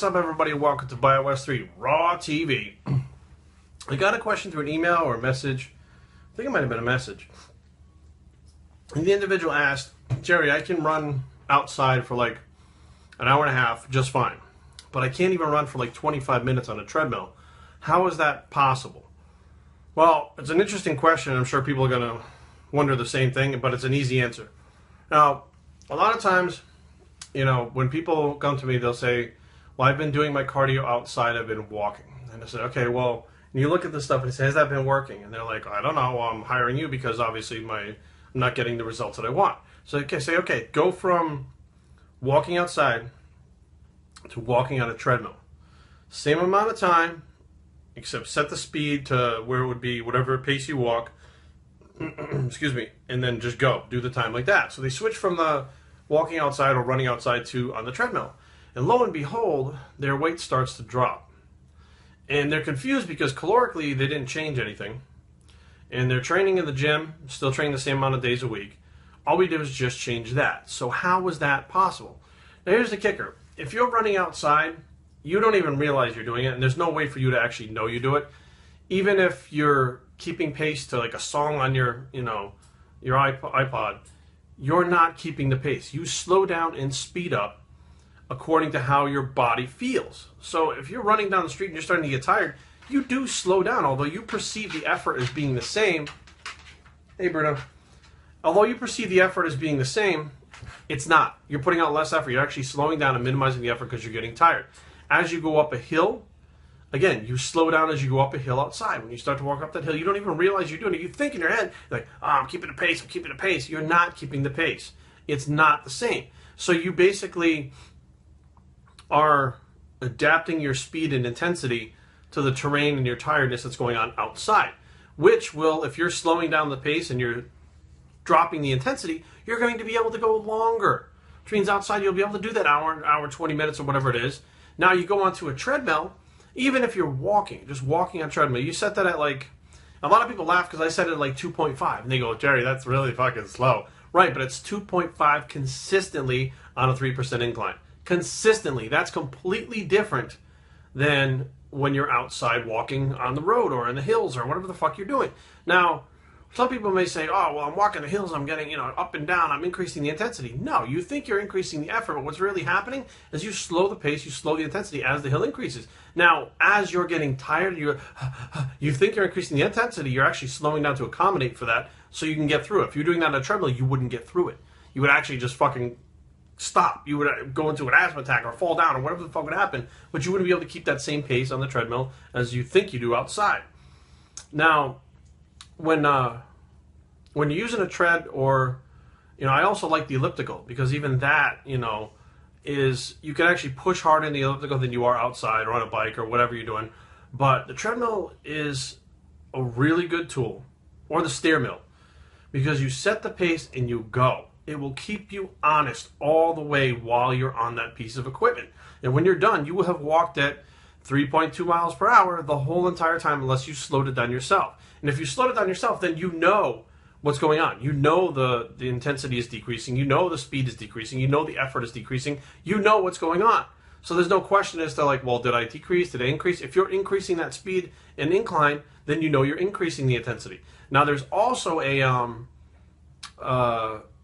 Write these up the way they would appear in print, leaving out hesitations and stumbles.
What's up, everybody? Welcome to Bios3 Raw TV. I got a question through an email or a message. I think it might have been a message. And the individual asked, Jerry, I can run outside for like an hour and a half just fine, but I can't even run for like 25 minutes on a treadmill. How is that possible? Well, it's an interesting question. I'm sure people are going to wonder the same thing, but it's an easy answer. Now, a lot of times, you know, when people come to me, they'll say, well, I've been doing my cardio outside, I've been walking. And I say, okay, well, and you look at this stuff and you say, has that been working? And they're like, I don't know, well, I'm hiring you because obviously I'm not getting the results that I want. So I say, okay, go from walking outside to walking on a treadmill. Same amount of time, except set the speed to where it would be whatever pace you walk, excuse me, and then just go, do the time like that. So they switch from the walking outside or running outside to on the treadmill. And lo and behold, their weight starts to drop. And they're confused because calorically they didn't change anything. And they're training in the gym, still training the same amount of days a week. All we did was just change that. So how was that possible? Now here's the kicker. If you're running outside, you don't even realize you're doing it, and there's no way for you to actually know you do it. Even if you're keeping pace to like a song on your, your iPod, you're not keeping the pace. You slow down and speed up according to how your body feels. So if you're running down the street and you're starting to get tired, you do slow down, although you perceive the effort as being the same. Hey, Bruno. Although you perceive the effort as being the same, it's not. You're putting out less effort. You're actually slowing down and minimizing the effort because you're getting tired. As you go up a hill, again, you slow down as you go up a hill outside. When you start to walk up that hill, you don't even realize you're doing it. You think in your head, like, oh, I'm keeping the pace, I'm keeping the pace. You're not keeping the pace. It's not the same. So you basically are adapting your speed and intensity to the terrain and your tiredness that's going on outside, which will, if you're slowing down the pace and you're dropping the intensity, you're going to be able to go longer. Which means outside you'll be able to do that hour, 20 minutes or whatever it is. Now you go onto a treadmill, even if you're walking, just walking on a treadmill, you set that at like, a lot of people laugh because I set it at like 2.5, and they go, Jerry, that's really fucking slow. Right, but it's 2.5 consistently on a 3% incline. Consistently. That's completely different than when you're outside walking on the road or in the hills or whatever the fuck you're doing. Now, some people may say, oh, well, I'm walking the hills, I'm getting, up and down, I'm increasing the intensity. No, you think you're increasing the effort, but what's really happening is you slow the pace, you slow the intensity as the hill increases. Now, as you're getting tired, you think you're increasing the intensity, you're actually slowing down to accommodate for that so you can get through it. If you're doing that on a treadmill, you wouldn't get through it. You would actually just fucking stop. You would go into an asthma attack or fall down or whatever the fuck would happen, but you wouldn't be able to keep that same pace on the treadmill as you think you do outside. Now, when you're using a tread or, I also like the elliptical because even that, is you can actually push harder in the elliptical than you are outside or on a bike or whatever you're doing. But the treadmill is a really good tool, or the stair mill, because you set the pace and you go. It will keep you honest all the way while you're on that piece of equipment. And when you're done, you will have walked at 3.2 miles per hour the whole entire time unless you slowed it down yourself. And if you slowed it down yourself, then you know what's going on. You know the intensity is decreasing. You know the speed is decreasing. You know the effort is decreasing. You know what's going on. So there's no question as to like, well, did I decrease? Did I increase? If you're increasing that speed and incline, then you know you're increasing the intensity. Now there's also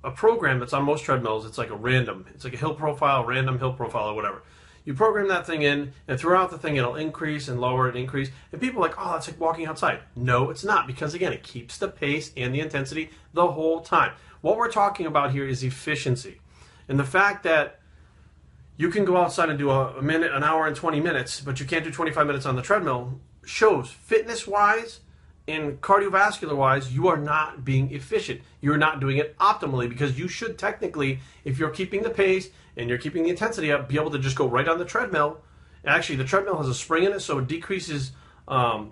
a program that's on most treadmills. It's like it's like a hill profile, random hill profile or whatever. You program that thing in, and throughout the thing it'll increase and lower and increase. And people are like, oh, that's like walking outside. No, it's not, because again, it keeps the pace and the intensity the whole time. What we're talking about here is efficiency. And the fact that you can go outside and do a minute, an hour and 20 minutes, but you can't do 25 minutes on the treadmill shows fitness-wise and cardiovascular-wise, you are not being efficient. You're not doing it optimally, because you should technically, if you're keeping the pace and you're keeping the intensity up, be able to just go right on the treadmill. Actually, the treadmill has a spring in it, so it decreases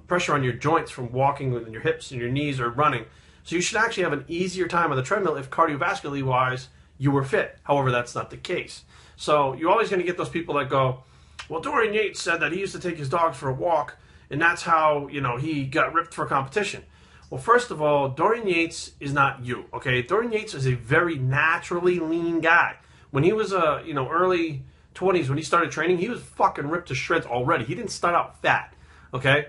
pressure on your joints from walking with your hips and your knees or running. So you should actually have an easier time on the treadmill if cardiovascularly-wise you were fit. However, that's not the case. So you're always going to get those people that go, well, Dorian Yates said that he used to take his dogs for a walk, and that's how, he got ripped for competition. Well, first of all, Dorian Yates is not you, okay? Dorian Yates is a very naturally lean guy. When he was, early 20s, when he started training, he was fucking ripped to shreds already. He didn't start out fat, okay?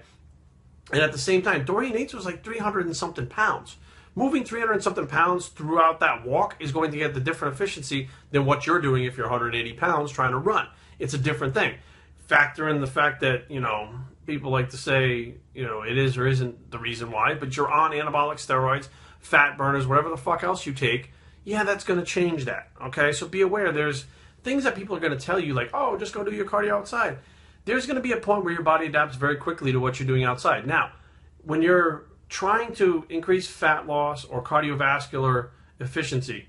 And at the same time, Dorian Yates was like 300 and something pounds. Moving 300 and something pounds throughout that walk is going to get the different efficiency than what you're doing if you're 180 pounds trying to run. It's a different thing. Factor in the fact that, you know, people like to say, you know, it is or isn't the reason why, but you're on anabolic steroids, fat burners, whatever the fuck else you take, yeah, that's going to change that, okay? So be aware, there's things that people are going to tell you, like, oh, just go do your cardio outside. There's going to be a point where your body adapts very quickly to what you're doing outside. Now, when you're trying to increase fat loss or cardiovascular efficiency,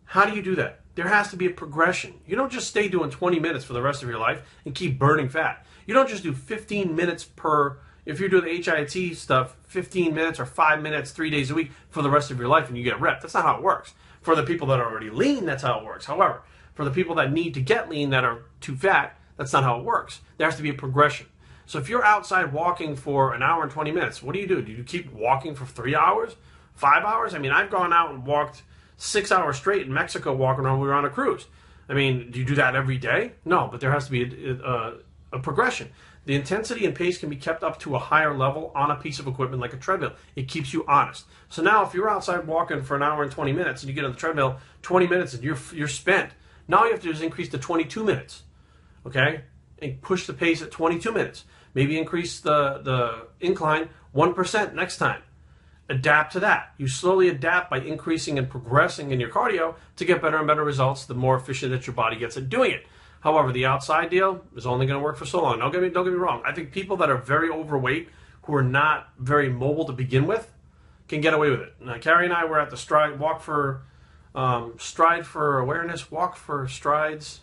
how do you do that? There has to be a progression. You don't just stay doing 20 minutes for the rest of your life and keep burning fat. You don't just do 15 minutes per, if you're doing the HIIT stuff, 15 minutes or 5 minutes 3 days a week for the rest of your life and you get ripped. That's not how it works. For the people that are already lean, that's how it works. However, for the people that need to get lean that are too fat, that's not how it works. There has to be a progression. So if you're outside walking for an hour and 20 minutes, what do? Do you keep walking for 3 hours, 5 hours? I mean, I've gone out and walked 6 hours straight in Mexico walking around. We were on a cruise. I mean, do you do that every day? No, but there has to be a progression. The intensity and pace can be kept up to a higher level on a piece of equipment like a treadmill. It keeps you honest. So now if you're outside walking for an hour and 20 minutes and you get on the treadmill 20 minutes and you're spent, now all you have to do is increase to 22 minutes, okay? And push the pace at 22 minutes. Maybe increase the incline 1% next time. Adapt to that. You slowly adapt by increasing and progressing in your cardio to get better and better results, the more efficient that your body gets at doing it. However, the outside deal is only going to work for so long. Don't get me wrong. I think people that are very overweight, who are not very mobile to begin with, can get away with it. Now, Kari and I were at the Stride for Awareness, Walk for Strides,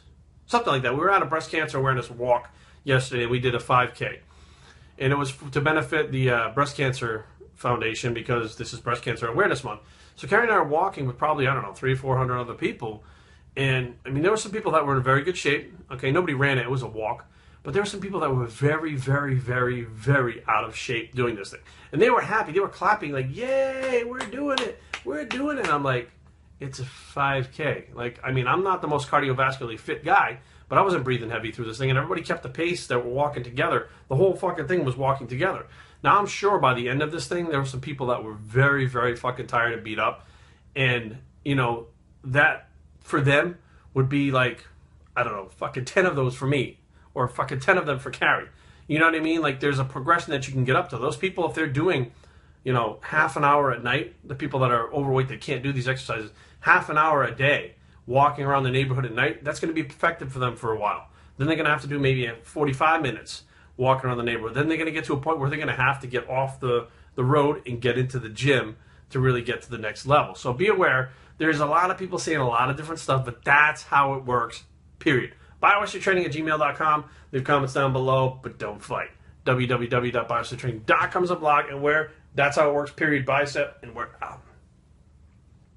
something like that. We were at a breast cancer awareness walk yesterday. We did a 5K. And it was to benefit the Breast Cancer Foundation because this is Breast Cancer Awareness Month. So Kari and I are walking with probably, I don't know, 300 or 400 other people. And, I mean, there were some people that were in very good shape. Okay, nobody ran it. It was a walk. But there were some people that were very, very, very, very out of shape doing this thing. And they were happy. They were clapping like, yay, we're doing it. We're doing it. And I'm like, it's a 5K. Like, I mean, I'm not the most cardiovascularly fit guy, but I wasn't breathing heavy through this thing. And everybody kept the pace that were walking together. The whole fucking thing was walking together. Now, I'm sure by the end of this thing, there were some people that were very, very fucking tired and beat up. And, you know, that for them would be like, I don't know, fucking 10 of those for me. Or fucking 10 of them for Kari. You know what I mean? Like, there's a progression that you can get up to. Those people, if they're doing, you know, half an hour at night, the people that are overweight that can't do these exercises, half an hour a day walking around the neighborhood at night, that's going to be effective for them for a while. Then they're going to have to do maybe 45 minutes walking around the neighborhood. Then they're going to get to a point where they're going to have to get off the road and get into the gym to really get to the next level. So be aware, there's a lot of people saying a lot of different stuff, but that's how it works, period. BioStraining@gmail.com. Leave comments down below, but don't fight. www.biostraining.com is a blog, and where that's how it works, period, bicep, and we're out.